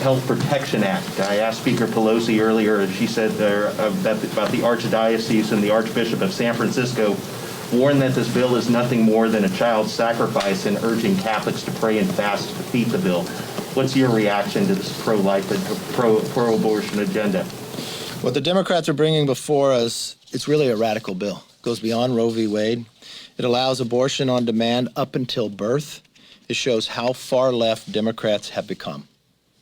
Health Protection Act. I asked Speaker Pelosi earlier, and she said about the Archdiocese and the Archbishop of San Francisco warned that this bill is nothing more than a child sacrifice and urging Catholics to pray and fast to defeat the bill. What's your reaction to this pro-life and pro-abortion agenda? What the Democrats are bringing before us, it's really a radical bill. It goes beyond Roe v. Wade. It allows abortion on demand up until birth. It shows how far left Democrats have become.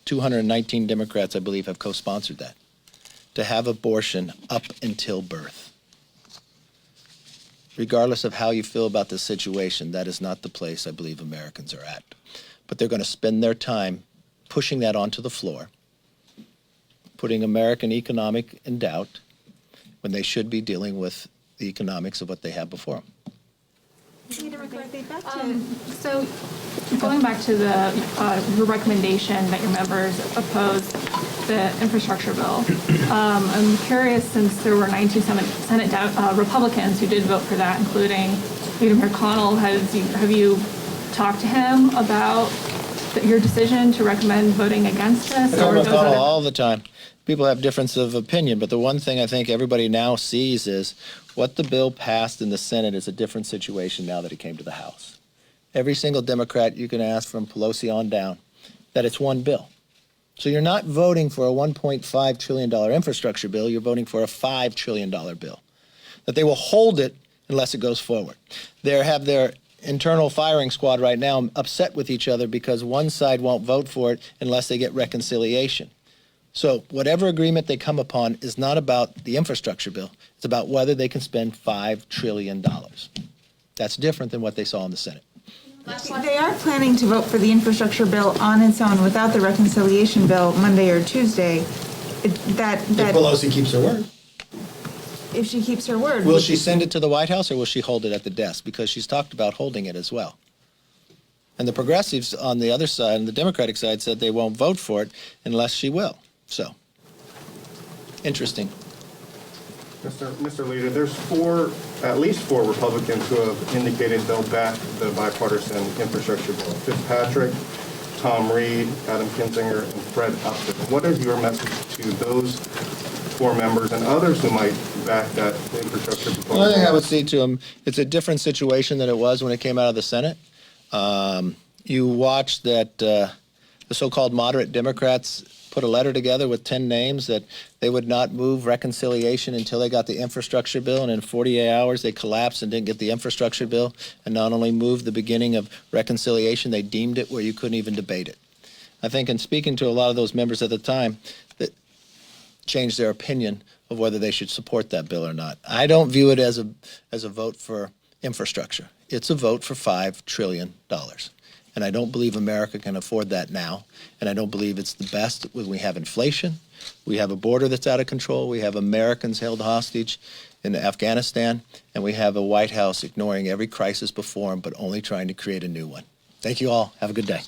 219 Democrats, I believe, have co-sponsored that, to have abortion up until birth. Regardless of how you feel about the situation, that is not the place I believe Americans are at. But they're going to spend their time pushing that onto the floor, putting American economic in doubt when they should be dealing with the economics of what they have before them. So going back to your recommendation that your members oppose the infrastructure bill, I'm curious, since there were 92 Senate Republicans who did vote for that, including Leader McConnell, have you talked to him about your decision to recommend voting against this? I talk to McConnell all the time. People have difference of opinion, but the one thing I think everybody now sees is what the bill passed in the Senate is a different situation now that it came to the House. Every single Democrat you can ask from Pelosi on down that it's one bill. So you're not voting for a $1.5 trillion infrastructure bill, you're voting for a $5 trillion bill. That they will hold it unless it goes forward. They have their internal firing squad right now upset with each other because one side won't vote for it unless they get reconciliation. So whatever agreement they come upon is not about the infrastructure bill. It's about whether they can spend $5 trillion. That's different than what they saw in the Senate. They are planning to vote for the infrastructure bill on its own without the reconciliation bill Monday or Tuesday. If Pelosi keeps her word. If she keeps her word. Will she send it to the White House or will she hold it at the desk? Because she's talked about holding it as well. And the progressives on the other side, on the Democratic side, said they won't vote for it unless she will. So, interesting. Mr. Leader, there's at least four Republicans who have indicated they'll back the bipartisan infrastructure bill. Fitzpatrick, Tom Reed, Adam Kinzinger, and Fred Upton. What is your message to those four members and others who might back that infrastructure bill? One thing I would say to them, it's a different situation than it was when it came out of the Senate. You watched that the so-called moderate Democrats put a letter together with 10 names that they would not move reconciliation until they got the infrastructure bill, and in 48 hours they collapsed and didn't get the infrastructure bill, and not only moved the beginning of reconciliation, they deemed it where you couldn't even debate it. I think in speaking to a lot of those members at the time, that changed their opinion of whether they should support that bill or not. I don't view it as a vote for infrastructure. It's a vote for $5 trillion. And I don't believe America can afford that now. And I don't believe it's the best when we have inflation, we have a border that's out of control, we have Americans held hostage in Afghanistan, and we have a White House ignoring every crisis before them, but only trying to create a new one. Thank you all. Have a good day.